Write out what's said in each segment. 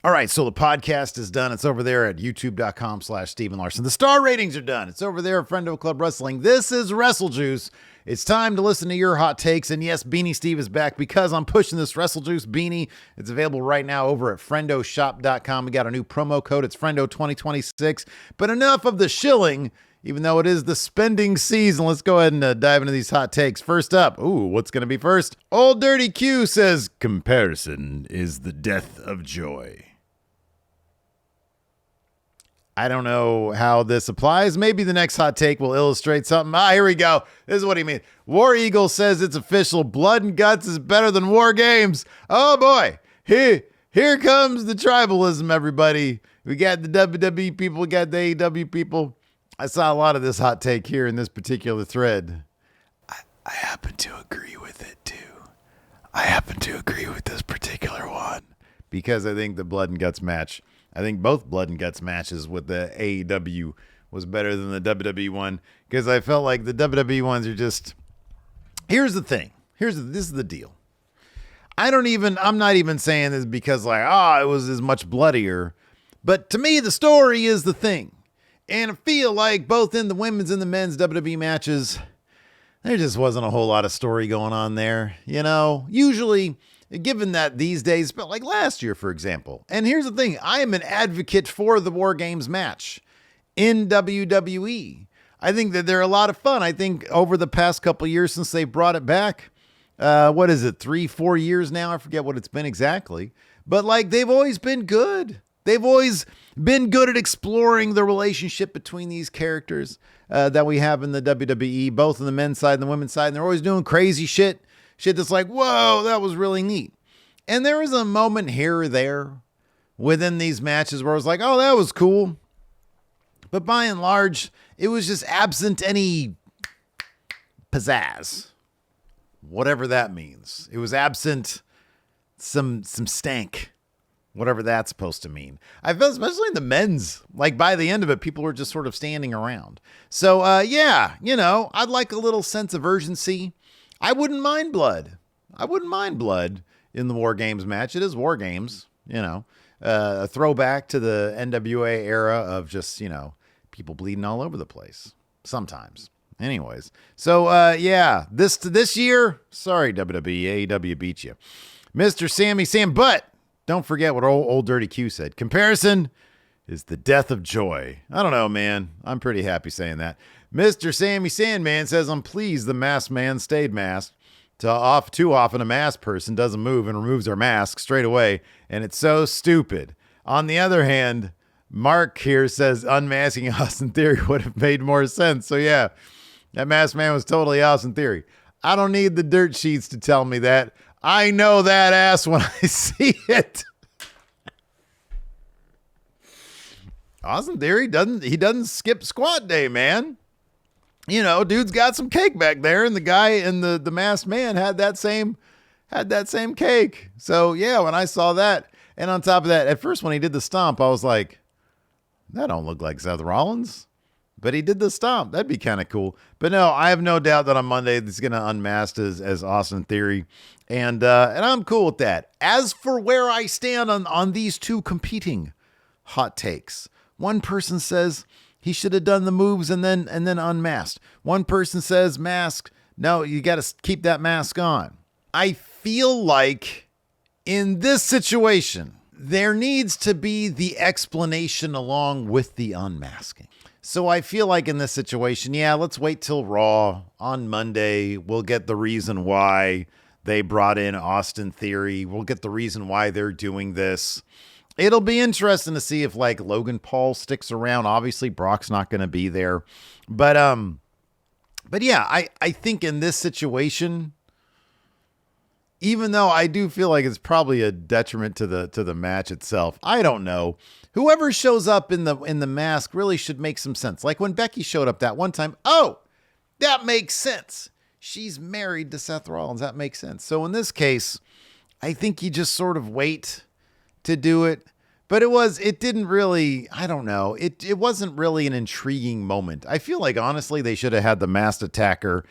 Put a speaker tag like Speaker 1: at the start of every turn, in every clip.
Speaker 1: All right, so the podcast is done. It's over there at youtube.com/Stephen Larson. The star ratings are done. It's over there at Friendo Club Wrestling. This is Wrestle Juice. It's time to listen to your hot takes. And yes, Beanie Steve is back because I'm pushing this Wrestle Juice beanie. It's available right now over at friendoshop.com. We got a new promo code. It's Friendo2026. But enough of the shilling, even though it is the spending season. Let's go ahead and dive into these hot takes. First up, what's going to be first? Old Dirty Q says, comparison is the death of joy. I don't know how this applies. Maybe the next hot take will illustrate something. Here we go. This is what he means. War Eagle says it's official. Blood and Guts is better than War Games. Oh, boy. Here comes the tribalism, everybody. We got the WWE people. We got the AEW people. I saw a lot of this hot take here in this particular thread. I happen to agree with it, too. I happen to agree with this particular one. Because I think the Blood and Guts match, I think both Blood and Guts matches with the AEW was better than the WWE one, because I felt like the WWE ones are just, here's the thing. This is the deal. I'm not even saying this because it was as much bloodier, but to me, the story is the thing. And I feel like both in the women's and the men's WWE matches, there just wasn't a whole lot of story going on there. You know, usually, given that these days, but like last year, for example. And here's the thing. I am an advocate for the War Games match in WWE. I think that they're a lot of fun. I think over the past couple of years since they brought it back, 3-4 years now? I forget what it's been exactly. But they've always been good. They've always been good at exploring the relationship between these characters that we have in the WWE, both on the men's side and the women's side. And they're always doing crazy shit that's like, whoa, that was really neat. And there was a moment here or there within these matches where I was like, oh, that was cool. But by and large, it was just absent any pizzazz, whatever that means. It was absent some stank, whatever that's supposed to mean. I felt, especially in the men's, by the end of it, people were just sort of standing around. So, I'd like a little sense of urgency. I wouldn't mind blood. In the War Games match. It is War Games, a throwback to the NWA era of just, people bleeding all over the place sometimes. Anyways. So, this year, sorry, WWE, AEW beat you. Mr. Sammy Sam, but don't forget what old Dirty Q said. Comparison is the death of joy. I don't know, man. I'm pretty happy saying that. Mr. Sammy Sandman says, I'm pleased the masked man stayed masked. Too often a masked person doesn't move and removes their mask straight away, and it's so stupid. On the other hand, Mark here says unmasking Austin Theory would have made more sense. So yeah, that masked man was totally Austin Theory. I don't need the dirt sheets to tell me that. I know that ass when I see it. Austin Theory doesn't skip squat day, man. Dude's got some cake back there, and the guy in the masked man had that same cake. So yeah, when I saw that, and on top of that, at first when he did the stomp, I was like, that don't look like Seth Rollins. But he did the stomp. That'd be kind of cool. But no, I have no doubt that on Monday he's gonna unmask as Austin Theory. And I'm cool with that. As for where I stand on these two competing hot takes, one person says he should have done the moves and then unmasked. One person says mask. No, you got to keep that mask on. I feel like in this situation, there needs to be the explanation along with the unmasking. So I feel like in this situation, let's wait till Raw on Monday. We'll get the reason why they brought in Austin Theory. We'll get the reason why they're doing this. It'll be interesting to see if Logan Paul sticks around. Obviously, Brock's not going to be there. But yeah, I think in this situation, even though I do feel like it's probably a detriment to the match itself, I don't know. Whoever shows up in the mask really should make some sense. Like when Becky showed up that one time, that makes sense. She's married to Seth Rollins. That makes sense. So in this case, I think you just sort of wait to do it. But it didn't really, I don't know. It wasn't really an intriguing moment. I feel like, honestly, they should have had the masked attacker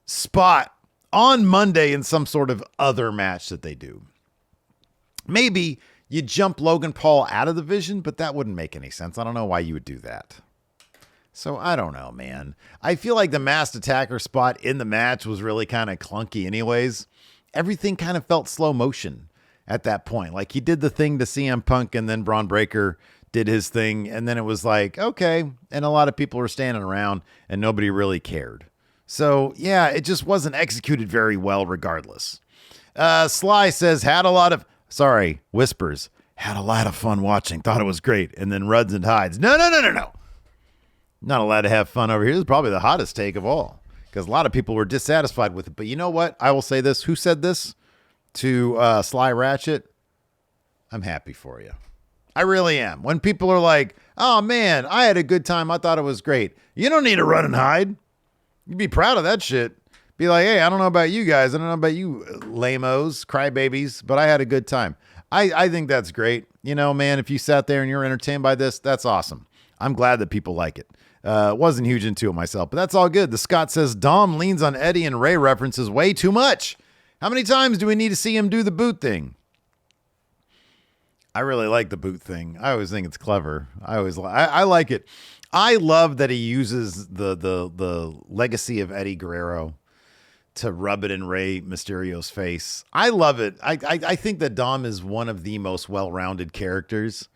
Speaker 1: spot on Monday in some sort of other match that they do. Maybe You jump Logan Paul out of the Vision, but that wouldn't make any sense. I don't know why you would do that. So I don't know, man. I feel like the Masked Attacker spot in the match was really kind of clunky anyways. Everything kind of felt slow motion at that point. Like he did the thing to CM Punk and then Braun Breaker did his thing. And then it was like, okay. And a lot of people were standing around and nobody really cared. So yeah, it just wasn't executed very well regardless. Sly says, Whispers, had a lot of fun watching. Thought it was great. And then Ruds and Hides. No. Not allowed to have fun over here. This is probably the hottest take of all because a lot of people were dissatisfied with it. But you know what? I will say this. Who said this to Sly Ratchet? I'm happy for you. I really am. When people are like, oh, man, I had a good time. I thought it was great. You don't need to run and hide. You'd be proud of that shit. Be like, hey, I don't know about you guys. I don't know about you lame-os, crybabies, but I had a good time. I think that's great. You know, man, if you sat there and you're entertained by this, that's awesome. I'm glad that people like it. Wasn't huge into it myself, but that's all good. The Scott says, Dom leans on Eddie and Ray references way too much. How many times do we need to see him do the boot thing? I really like the boot thing. I always think it's clever. I like it. I love that he uses the legacy of Eddie Guerrero to rub it in Rey Mysterio's face. I love it. I think that Dom is one of the most well-rounded characters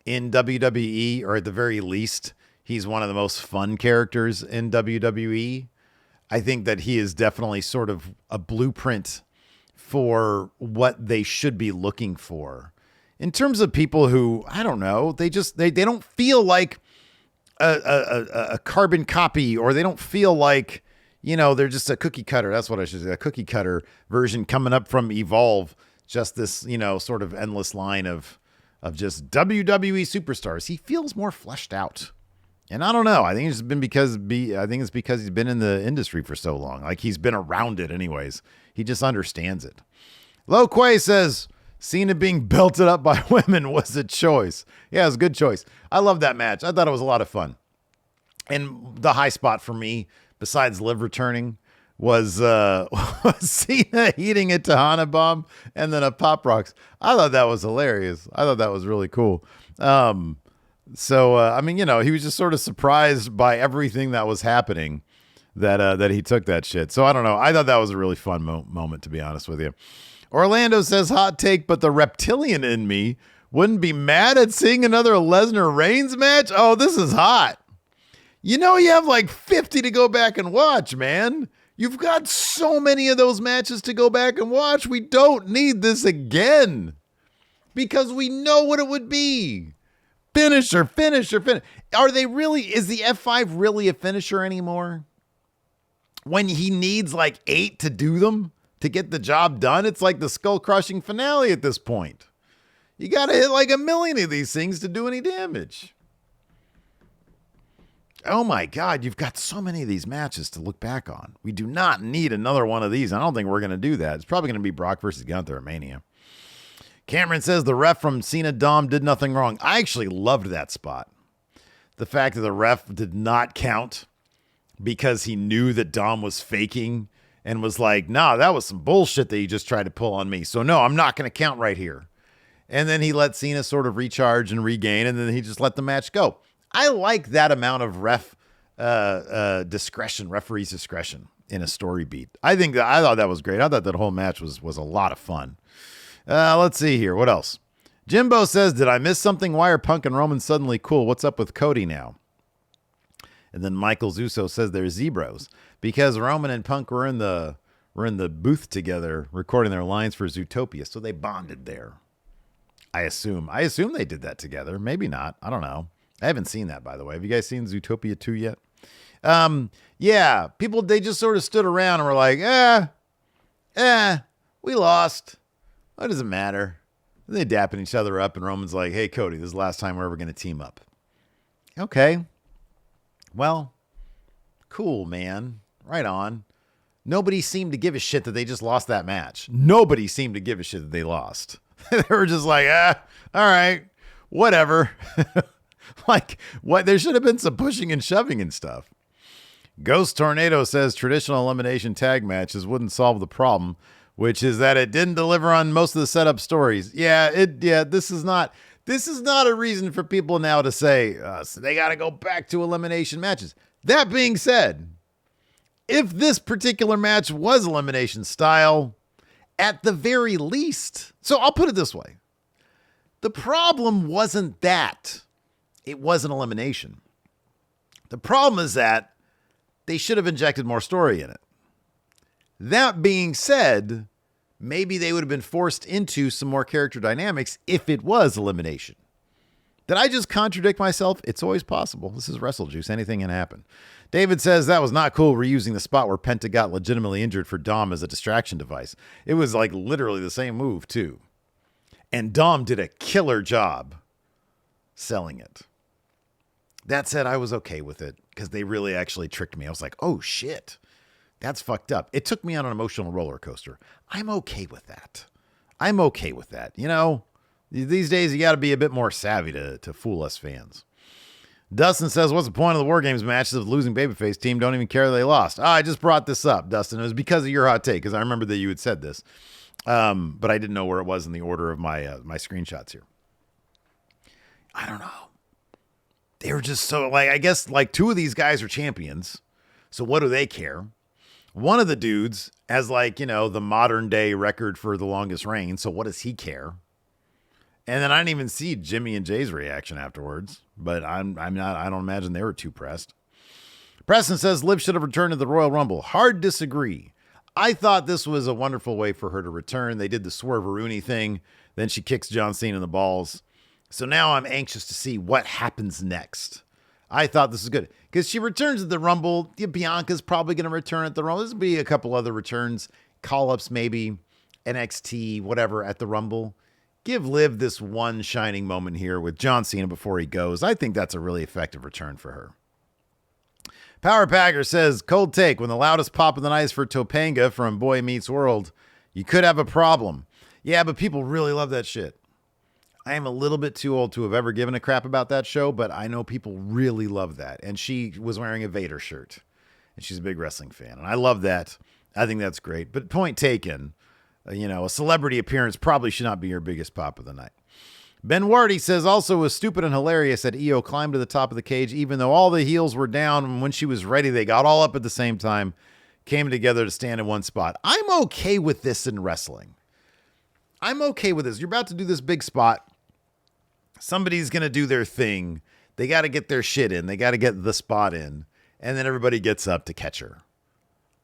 Speaker 1: in WWE, or at the very least, he's one of the most fun characters in WWE. I think that he is definitely sort of a blueprint for what they should be looking for. In terms of people who, I don't know, they don't feel like a carbon copy, or they don't feel like, you know, they're just a cookie cutter. That's what I should say. A cookie cutter version coming up from Evolve. Just this, you know, sort of endless line of just WWE superstars. He feels more fleshed out. And I don't know. I think it's because he's been in the industry for so long. Like he's been around it anyways. He just understands it. Lo Quay says, Cena being belted up by women was a choice. Yeah, it was a good choice. I love that match. I thought it was a lot of fun. And the high spot for me, besides Liv returning, was Cena eating a Tahana bomb and then a Pop Rocks. I thought that was hilarious. I thought that was really cool. I mean, you know, he was just sort of surprised by everything that was happening that he took that shit. So I don't know. I thought that was a really fun moment, to be honest with you. Orlando says, hot take, but the reptilian in me wouldn't be mad at seeing another Lesnar Reigns match. Oh, this is hot. You know, you have like 50 to go back and watch, man. You've got so many of those matches to go back and watch. We don't need this again because we know what it would be. Finisher. Are they really, is the F5 really a finisher anymore? When he needs like 8 to do them to get the job done, it's like the skull crushing finale at this point. You got to hit like 1 million of these things to do any damage. Oh my God, you've got so many of these matches to look back on. We do not need another one of these. I don't think we're going to do that. It's probably going to be Brock versus Gunther at Mania. Cameron says the ref from Cena Dom did nothing wrong. I actually loved that spot. The fact that the ref did not count because he knew that Dom was faking and was like, nah, that was some bullshit that you just tried to pull on me. So no, I'm not going to count right here. And then he let Cena sort of recharge and regain, and then he just let the match go. I like that amount of discretion, referee's discretion in a story beat. I thought that was great. I thought that whole match was a lot of fun. Let's see here. What else? Jimbo says, did I miss something? Why are Punk and Roman suddenly cool? What's up with Cody now? And then Michael Zusso says they're Zebros because Roman and Punk were in the booth together recording their lines for Zootopia. So they bonded there. I assume they did that together. Maybe not. I don't know. I haven't seen that, by the way. Have you guys seen Zootopia 2 yet? Yeah, people, they just sort of stood around and were like, we lost. What does it matter? And they dapping each other up, and Roman's like, hey, Cody, this is the last time we're ever going to team up. Okay. Well, cool, man. Right on. Nobody seemed to give a shit that they just lost that match. Nobody seemed to give a shit that they lost. They were just like, all right, whatever. Like, what? There should have been some pushing and shoving and stuff. Ghost Tornado says traditional elimination tag matches wouldn't solve the problem. which is that it didn't deliver on most of the setup stories. This is not a reason for people now to say so they got to go back to elimination matches. That being said, if this particular match was elimination style, at the very least, so I'll put it this way. The problem wasn't that it wasn't elimination. The problem is that they should have injected more story in it. That being said, maybe they would have been forced into some more character dynamics if it was elimination. Did I just contradict myself? It's always possible. This is WrestleJuice. Anything can happen. David says that was not cool reusing the spot where Penta got legitimately injured for Dom as a distraction device. It was like literally the same move too. And Dom did a killer job selling it. That said, I was okay with it because they really actually tricked me. I was like, oh shit, that's fucked up. It took me on an emotional roller coaster. I'm okay with that. You know, these days you got to be a bit more savvy to fool us fans. Dustin says, what's the point of the War Games matches if the losing babyface team don't even care they lost? I just brought this up, Dustin. It was because of your hot take, because I remember that you had said this. But I didn't know where it was in the order of my my screenshots here. I don't know. They were just so, like, I guess, like, two of these guys are champions. So what do they care? One of the dudes has, like, you know, the modern day record for the longest reign. So what does he care? And then I didn't even see Jimmy and Jay's reaction afterwards, but I don't imagine they were too pressed. Preston says Liv should have returned to the Royal Rumble. Hard disagree. I thought this was a wonderful way for her to return. They did the Swerve-a-Rooney thing. Then she kicks John Cena in the balls. So now I'm anxious to see what happens next. I thought this was good because she returns at the Rumble. Bianca's probably going to return at the Rumble. There's going to be a couple other returns, call-ups maybe, NXT, whatever at the Rumble. Give Liv this one shining moment here with John Cena before he goes. I think that's a really effective return for her. Power Packer says, cold take, when the loudest pop of the night is for Topanga from Boy Meets World, you could have a problem. Yeah, but people really love that shit. I am a little bit too old to have ever given a crap about that show, but I know people really love that. And she was wearing a Vader shirt, and she's a big wrestling fan. And I love that. I think that's great. But point taken, you know, a celebrity appearance probably should not be your biggest pop of the night. Ben Wardy says, also was stupid and hilarious that Io climbed to the top of the cage, even though all the heels were down. And when she was ready, they got all up at the same time, came together to stand in one spot. I'm okay with this in wrestling. I'm okay with this. You're about to do this big spot. Somebody's going to do their thing. They got to get their shit in. They got to get the spot in. And then everybody gets up to catch her.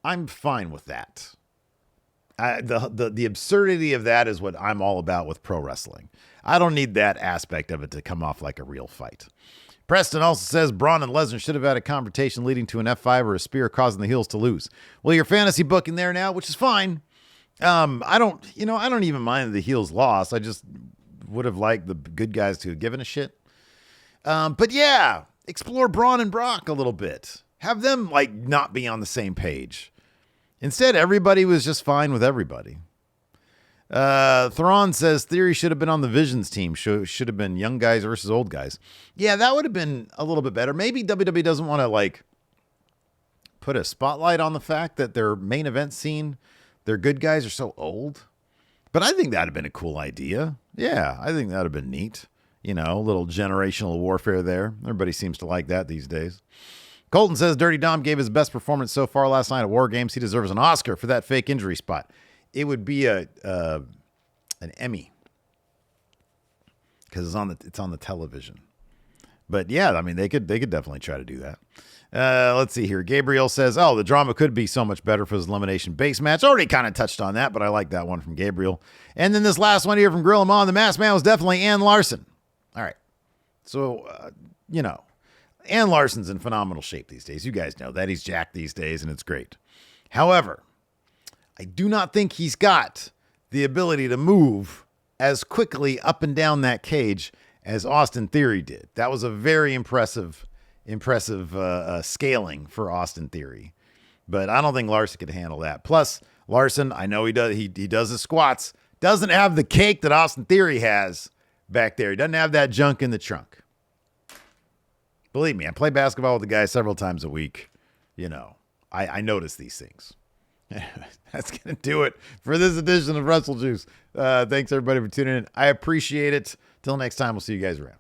Speaker 1: I'm fine with that. The absurdity of that is what I'm all about with pro wrestling. I don't need that aspect of it to come off like a real fight. Preston also says Braun and Lesnar should have had a confrontation leading to an F5 or a spear causing the heels to lose. Well, your fantasy booking there now, which is fine. I don't even mind the heels lost. I just would have liked the good guys to have given a shit. But yeah, explore Braun and Brock a little bit. Have them like not be on the same page. Instead, everybody was just fine with everybody. Thrawn says Theory should have been on the Visions team. Should have been young guys versus old guys. Yeah, that would have been a little bit better. Maybe WWE doesn't want to like put a spotlight on the fact that their main event scene, their good guys are so old. But I think that'd have been a cool idea. Yeah, I think that'd have been neat. You know, a little generational warfare there. Everybody seems to like that these days. Colton says Dirty Dom gave his best performance so far last night at War Games. He deserves an Oscar for that fake injury spot. It would be an Emmy because it's on the television. But yeah, I mean they could definitely try to do that. Let's see here. Gabriel says, "Oh, the drama could be so much better for his elimination base match." Already kind of touched on that, but I like that one from Gabriel. And then this last one here from Grill 'Em On, the Masked Man was definitely Ann Larson. All right, so you know. Ann Larson's in phenomenal shape these days. You guys know that. He's jacked these days, and it's great. However, I do not think he's got the ability to move as quickly up and down that cage as Austin Theory did. That was a very impressive scaling for Austin Theory. But I don't think Larson could handle that. Plus, Larson, I know he does his squats, doesn't have the cake that Austin Theory has back there. He doesn't have that junk in the trunk. Believe me, I play basketball with the guy several times a week. You know, I notice these things. That's going to do it for this edition of Wrestle Juice. Thanks, everybody, for tuning in. I appreciate it. Till next time, we'll see you guys around.